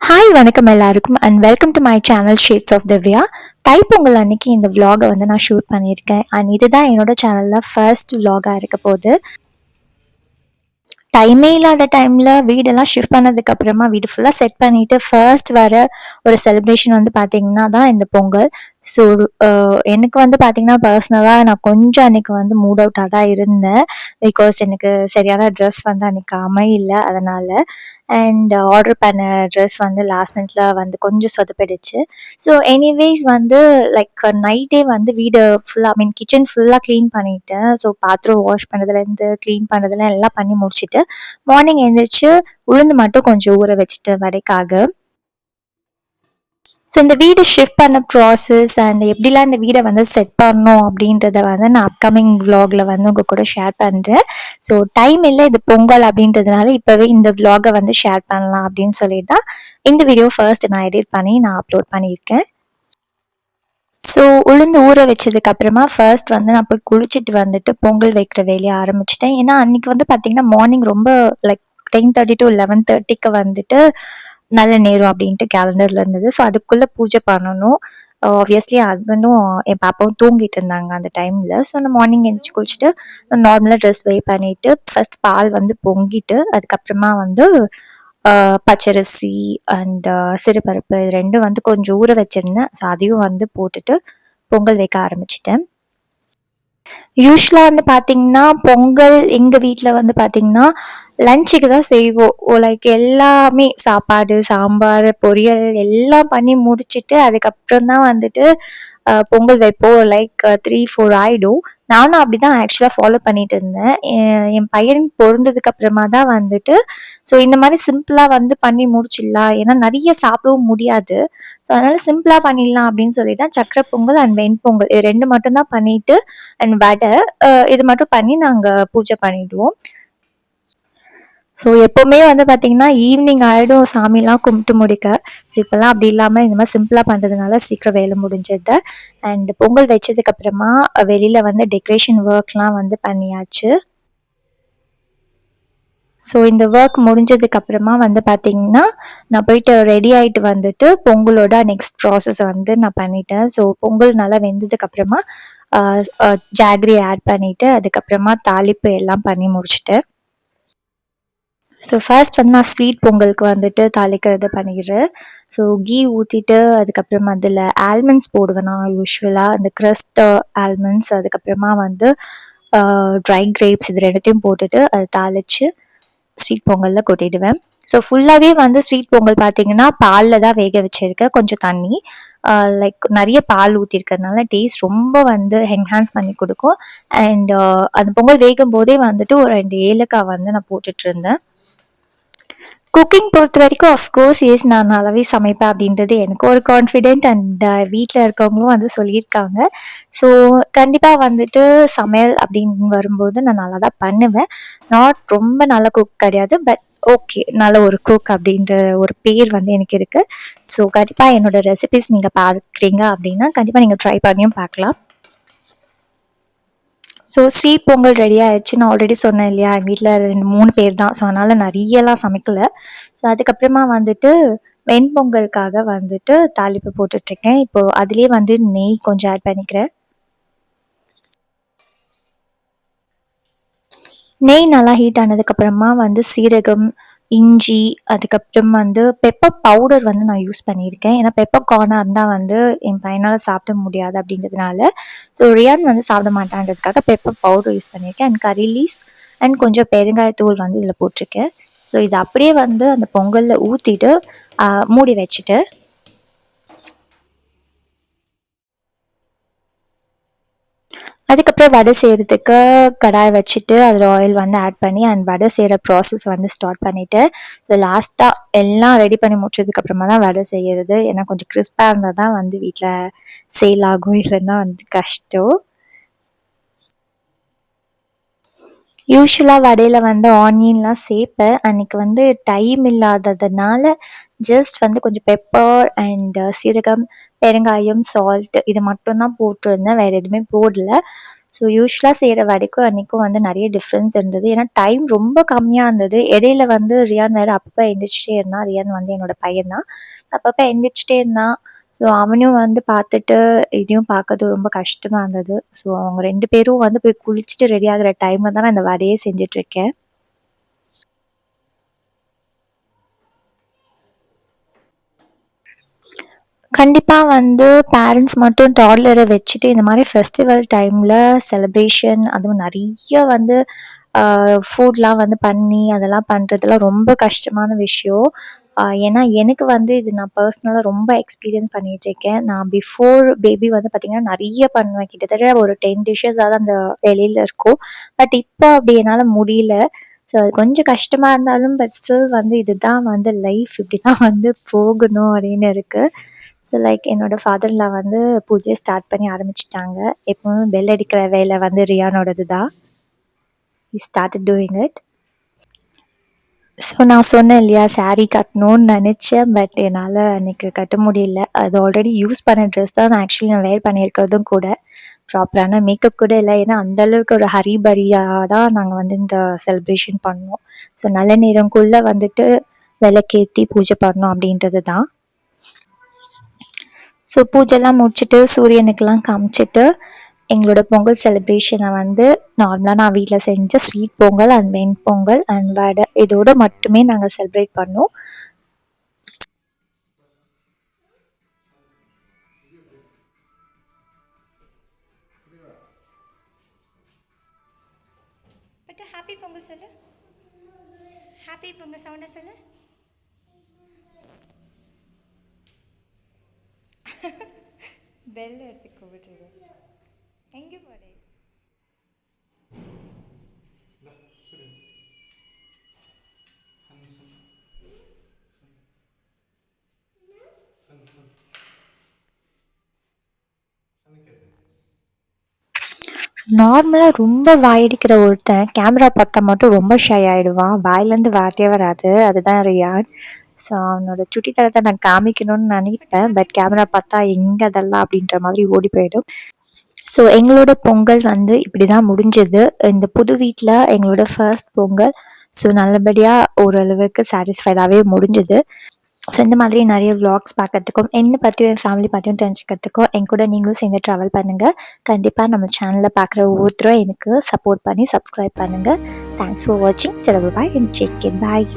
Hi வணக்கம் எல்லாருக்கும் and welcome to my channel shades of Divya. Thai Pongal அன்னைக்கு இந்த vlog வந்து நான் ஷூட் பண்ணியிருக்கேன் அண்ட் இதுதான் என்னோட சேனலில் ஃபர்ஸ்ட் vlog-ஆ இருக்க போகுது. டைமே இல்லாத டைமில் வீடெல்லாம் ஷிஃப்ட் பண்ணதுக்கப்புறமா வீடு ஃபுல்லாக செட் பண்ணிவிட்டு ஃபர்ஸ்ட் வர ஒரு செலிப்ரேஷன் வந்து பார்த்திங்கன்னா தான் இந்த பொங்கல். ஸோ எனக்கு வந்து பார்த்திங்கன்னா பர்சனலாக நான் கொஞ்சம் அன்றைக்கி வந்து மூட் அவுட்டாக தான் இருந்தேன். பிகாஸ் எனக்கு சரியான ட்ரெஸ் வந்து அன்றைக்கி அமையல, அதனால் அண்ட் ஆர்டர் பண்ண ட்ரெஸ் வந்து லாஸ்ட் மினிட்ல வந்து கொஞ்சம் சொதப்பிடுச்சு. ஸோ எனிவேஸ் வந்து லைக் நைட்டே வந்து வீடு ஃபுல்லாக கிச்சன் ஃபுல்லாக க்ளீன் பண்ணிட்டேன். ஸோ பாத்திரம் வாஷ் பண்ணுறதுலேருந்து க்ளீன் பண்ணுறதுலாம் எல்லாம் பண்ணி முடிச்சுட்டு மார்னிங் எழுந்திரிச்சு உளுந்து மட்டும் கொஞ்சம் ஊற வச்சுட்டு வடைக்காக. ஸோ இந்த வீடு ஷிஃப்ட் பண்ண ப்ராசஸ் அண்ட் எப்படிலாம் இந்த வீடை வந்து செட் பண்ணணும் அப்படின்றத வந்து நான் அப்கமிங் vlogல வந்து உங்கள் கூட ஷேர் பண்ணுறேன். ஸோ டைம் இல்லை, இது பொங்கல் அப்படின்றதுனால இப்போவே இந்த vlog-அ வந்து ஷேர் பண்ணலாம் அப்படின்னு சொல்லிட்டு தான் இந்த வீடியோ ஃபர்ஸ்ட் நான் எடிட் பண்ணி நான் அப்லோட் பண்ணியிருக்கேன். ஸோ உளுந்து ஊற வச்சதுக்கு அப்புறமா ஃபர்ஸ்ட் வந்து நான் போய் குளிச்சுட்டு வந்துட்டு பொங்கல் வைக்கிற வேலையை ஆரம்பிச்சிட்டேன். ஏன்னா அன்னைக்கு வந்து பார்த்தீங்கன்னா மார்னிங் ரொம்ப லைக் 10:30 to 11:30க்கு வந்துட்டு நல்ல நேரம் அப்படின்ட்டு கேலண்டர்ல இருந்தது. ஸோ அதுக்குள்ள பூஜை பண்ணணும். ஆப்வியஸ்லி என் ஹஸ்பண்டும் என் பாப்பாவும் தூங்கிட்டு இருந்தாங்க அந்த டைம்ல. ஸோ நான் மார்னிங் எழுந்திரிச்சு குளிச்சுட்டு நார்மலாக ட்ரெஸ் வை பண்ணிட்டு ஃபர்ஸ்ட் பால் வந்து பொங்கிட்டு அதுக்கப்புறமா வந்து பச்சரிசி அண்ட் சிறுபருப்பு இது ரெண்டும் வந்து கொஞ்சம் ஊற வச்சிருந்தேன். ஸோ அதையும் வந்து போட்டுட்டு பொங்கல் வைக்க ஆரம்பிச்சிட்டேன். யூஸ்வலாக வந்து பார்த்தீங்கன்னா பொங்கல் எங்கள் வீட்டில் வந்து பார்த்தீங்கன்னா லஞ்சுக்கு தான் செய்வோம். லைக் எல்லாமே சாப்பாடு, சாம்பார், பொரியல் எல்லாம் பண்ணி முடிச்சுட்டு அதுக்கப்புறம் தான் வந்துட்டு பொங்கல் வைப்போம். லைக் 3-4 ஆகிடும். நானும் அப்படி தான் ஆக்சுவலாக ஃபாலோ பண்ணிட்டு இருந்தேன். என் பையன் பொருந்ததுக்கு அப்புறமா தான் வந்துட்டு ஸோ இந்த மாதிரி சிம்பிளாக வந்து பண்ணி முடிச்சிடலாம், ஏன்னா நிறைய சாப்பிடவும் முடியாது. ஸோ அதனால சிம்பிளாக பண்ணிடலாம் அப்படின்னு சொல்லிட்டு தான் சக்கரை பொங்கல் அண்ட் வெண்பொங்கல் இது ரெண்டு மட்டும்தான் பண்ணிட்டு அண்ட் வடை இது மட்டும் பண்ணி நாங்கள் பூஜை பண்ணிடுவோம். ஸோ எப்போவுமே வந்து பார்த்திங்கன்னா ஈவினிங் ஆகிடும் சாமிலாம் கும்பிட்டு முடிக்க. ஸோ இப்போல்லாம் அப்படி இல்லாமல் இந்த மாதிரி சிம்பிளாக பண்ணுறதுனால சீக்கிரம் வேலை முடிஞ்சது. அண்ட் பொங்கல் வச்சதுக்கப்புறமா வெளியில் வந்து டெக்கரேஷன் ஒர்க்லாம் வந்து பண்ணியாச்சு. ஸோ இந்த ஒர்க் முடிஞ்சதுக்கப்புறமா வந்து பார்த்திங்கன்னா நான் போயிட்டு ரெடி ஆகிட்டு வந்துட்டு பொங்கலோட நெக்ஸ்ட் ப்ராசஸை வந்து நான் பண்ணிட்டேன். ஸோ பொங்கல் நல்லா வெந்ததுக்கப்புறமா ஜாகரி ஆட் பண்ணிவிட்டு அதுக்கப்புறமா தாளிப்பு எல்லாம் பண்ணி முடிச்சிட்டேன். ஸோ ஃபர்ஸ்ட் வந்து நான் ஸ்வீட் பொங்கலுக்கு வந்துட்டு தாளிக்கிறது பண்ணிடுறேன். ஸோ கீ ஊற்றிட்டு அதுக்கப்புறமா அதில் ஆல்மண்ட்ஸ் போடுவேன் நான் யூஸ்வலாக, அந்த க்ரஸ்ட் ஆல்மண்ட்ஸ், அதுக்கப்புறமா வந்து ட்ரை கிரேப்ஸ் இது ரெண்டுத்தையும் போட்டுட்டு அதை தாளித்து ஸ்வீட் பொங்கலில் கொட்டிடுவேன். ஸோ ஃபுல்லாகவே வந்து ஸ்வீட் பொங்கல் பார்த்தீங்கன்னா பாலில் தான் வேக வச்சுருக்கேன். கொஞ்சம் தண்ணி லைக் நிறைய பால் ஊற்றிருக்கிறதுனால டேஸ்ட் ரொம்ப வந்து என்ஹான்ஸ் பண்ணி கொடுக்கும். அண்ட் அந்த பொங்கல் வேகும் போதே வந்துட்டு ஒரு 2 ஏலக்காய் வந்து நான் போட்டுட்டு இருந்தேன். குக்கிங் பொறுத்த வரைக்கும் அஃப்கோர்ஸ் நான் நல்லாவே சமைப்பேன் அப்படின்றது எனக்கு ஒரு கான்ஃபிடென்ட் அண்ட் வீட்டில் இருக்கவங்களும் வந்து சொல்லியிருக்காங்க. ஸோ கண்டிப்பாக வந்துட்டு சமையல் அப்படின்னு வரும்போது நான் நல்லா தான் பண்ணுவேன். நாட் ரொம்ப நல்ல குக் கிடையாது, பட் ஓகே நல்ல ஒரு குக் அப்படின்ற ஒரு பேர் வந்து எனக்கு இருக்குது. ஸோ கண்டிப்பாக என்னோடய ரெசிபிஸ் நீங்கள் பார்க்குறீங்க அப்படின்னா கண்டிப்பாக நீங்கள் ட்ரை பண்ணியும் பார்க்கலாம். ஸோ ஸ்வீட் பொங்கல் ரெடி ஆகிடுச்சு. நான் ஆல்ரெடி சொன்னேன் இல்லையா, எங்கள் வீட்டில் 2-3 பேர் தான். ஸோ அதனால் நிறையலாம் சமைக்கலை. ஸோ அதுக்கப்புறமா வந்துட்டு வெண்பொங்கலுக்காக வந்துட்டு தாளிப்பு போட்டுட்ருக்கேன். இப்போது அதுலேயே வந்து நெய் கொஞ்சம் ஆட் பண்ணிக்கிறேன். நெய் நல்லா ஹீட் ஆனதுக்கப்புறமா வந்து சீரகம், இஞ்சி, அதுக்கப்புறம் வந்து பெப்பர் பவுடர் வந்து நான் யூஸ் பண்ணியிருக்கேன். ஏன்னா பெப்பர் கார்னாக இருந்தால் வந்து என் பையனால் சாப்பிட முடியாது அப்படின்றதுனால. ஸோ ரியான் வந்து சாப்பிட மாட்டான்றதுக்காக பெப்பர் பவுடர் யூஸ் பண்ணியிருக்கேன். அண்ட் கறி லீவ்ஸ் அண்ட் கொஞ்சம் பெருங்காயத்தூள் வந்து இதில் போட்டிருக்கேன். ஸோ இது அப்படியே வந்து அந்த பொங்கலில் ஊற்றிட்டு மூடி வச்சுட்டு அதுக்கப்புறம் வடை செய்கிறதுக்கு கடாய் வச்சுட்டு அதில் ஆயில் வந்து ஆட் பண்ணி அண்ட் வடை செய்கிற ப்ராசஸ் வந்து ஸ்டார்ட் பண்ணிவிட்டேன். ஸோ லாஸ்ட்டாக எல்லாம் ரெடி பண்ணி முடிச்சதுக்கப்புறமா தான் வடை செய்கிறது. ஏன்னா கொஞ்சம் கிறிஸ்பாக இருந்தால் தான் வந்து வீட்டில் சேல் ஆகும், இல்லைன்னா வந்து கஷ்டம். யூஸ்வலாக வடையில் வந்து ஆனியன்லாம் சேர்ப்பேன். அன்றைக்கி வந்து டைம் இல்லாததுனால ஜஸ்ட் வந்து கொஞ்சம் பெப்பர் அண்ட் சீரகம், பெருங்காயம், சால்ட் இது மட்டும்தான் போட்டிருந்தேன், வேறு எதுவுமே போடல. ஸோ யூஷுவலா செய்ற வடைக்கும் அன்னைக்கும் வந்து நெறைய டிஃப்ரென்ஸ் இருந்தது. ஏன்னா டைம் ரொம்ப கம்மியா இருந்தது. இடையில வந்து ரியான் வேற அப்பப்ப எந்திரிச்சுட்டே இருந்தான். ரியான் வந்து என்னோட பையன் தான். அப்பப்ப எந்திரிச்சுட்டே இருந்தான். ஸோ அவனையும் வந்து பார்த்துட்டு, இதையும் பார்க்கறது ரொம்ப கஷ்டமா இருந்தது. ஸோ அவங்க 2 பேரும் வந்து போய் குளிச்சுட்டு ரெடி ஆகுற டைம்ல தான் நான் இந்த வடையே செஞ்சுட்டுருக்கேன். கண்டிப்பா வந்து பேரண்ட்ஸ் மட்டும் டாட்லர வச்சுட்டு இந்த மாரி ஃபெஸ்டிவல் டைம்ல செலிப்ரேஷன் அதுவும் நெறைய வந்து ஃபுட்லாம் வந்து பண்ணி அதெல்லாம் பண்றதெல்லாம் ரொம்ப கஷ்டமான விஷயம். ஏன்னா எனக்கு வந்து இது நான் பர்சனலா ரொம்ப எக்ஸ்பீரியன்ஸ் பண்ணிட்டுருக்கேன். நான் பிஃபோர் பேபி வந்து பார்த்தீங்கன்னா, நெறைய பண்ணுவேன். கிட்டத்தட்ட ஒரு 10 டிஷ்ஷஸாவது அந்த இலையில இருக்கும். பட் இப்போ அப்படி என்னால முடியல. ஸோ அது கொஞ்சம் கஷ்டமா இருந்தாலும் பட் ஸ்டில் வந்து இதுதான் வந்து லைஃப் இப்படிதான் வந்து போகணும் அப்படின்னு இருக்கு. ஸோ லைக் என்னோட ஃபாதர் இன் லா வந்து பூஜைய ஸ்டார்ட் பண்ணி ஆரம்பிச்சுட்டாங்க. எப்பவும் பெல் அடிக்கிற வேலை வந்து ரியானோடது தான். He started doing it. So நான் சொன்னேன் இல்லையா, சாரி கட்டணும்னு நெனச்சேன். பட் என்னால அன்னைக்கு கட்ட முடியல. அது ஆல்ரெடி யூஸ் பண்ண ட்ரெஸ் தான் நான் வேர் பண்ணியிருக்கிறதும் கூட. ப்ராப்பரான மேக்கப் கூட இல்ல. ஏன்னா அந்த அளவுக்கு ஒரு ஹரி பரியா தான் நாங்க வந்து இந்த செலிப்ரேஷன் பண்ணோம். ஸோ நல்ல நேரம்குள்ள வந்துட்டு விளக்கேத்தி பூஜை பண்ணோம் அப்படின்றது தான். ஸோ பூஜைலாம் முடிச்சுட்டு சூரியனுக்கெல்லாம் காமிச்சிட்டு எங்களோட பொங்கல் செலிப்ரேஷனை வந்து நார்மலாக நான் வீட்டில் செஞ்ச sweet pongal and venpongal and vada இதோட மட்டுமே நாங்கள் செலிப்ரேட் பண்ணோம். பட் ஹாப்பி பொங்கல் சொல்லு. ஹாப்பி பொங்கல் சவுண்டா சொல்லு. பெல் எடுத்து கூப்பிட்டு எங்கே போறே? நார்மலாக ரொம்ப வாயடிக்கிற ஒருத்தன் கேமரா பார்த்தா மட்டும் ரொம்ப ஷை ஆயிடுவான். வாயிலேருந்து வார்த்தையே வராது. அதுதான் ரியான். ஸோ அவனோட சுட்டித்தனத்தை நான் காமிக்கணும்னு நினைப்பேன். பட் கேமரா பார்த்தா எங்க அதெல்லாம் அப்படின்ற மாதிரி ஓடி போயிடும். ஸோ எங்களோட பொங்கல் வந்து இப்படி தான் முடிஞ்சது. இந்த புது வீட்டில் எங்களோட ஃபர்ஸ்ட் பொங்கல். ஸோ நல்லபடியாக ஓரளவுக்கு சாட்டிஸ்ஃபைடாகவே முடிஞ்சது. ஸோ இந்த மாதிரி நிறைய விளாக்ஸ் பார்க்கறதுக்கும் என்னை பற்றியும் என் ஃபேமிலி பற்றியும் தெரிஞ்சுக்கிறதுக்கும் என் கூட நீங்களும் சேர்ந்து ட்ராவல் பண்ணுங்கள். கண்டிப்பாக நம்ம சேனலில் பார்க்குற ஒவ்வொருத்தரும் எனக்கு சப்போர்ட் பண்ணி சப்ஸ்கிரைப் பண்ணுங்கள். தேங்க்ஸ் ஃபார் வாட்சிங். சரி பாய் அண்ட் டேக் கேர். பாய்.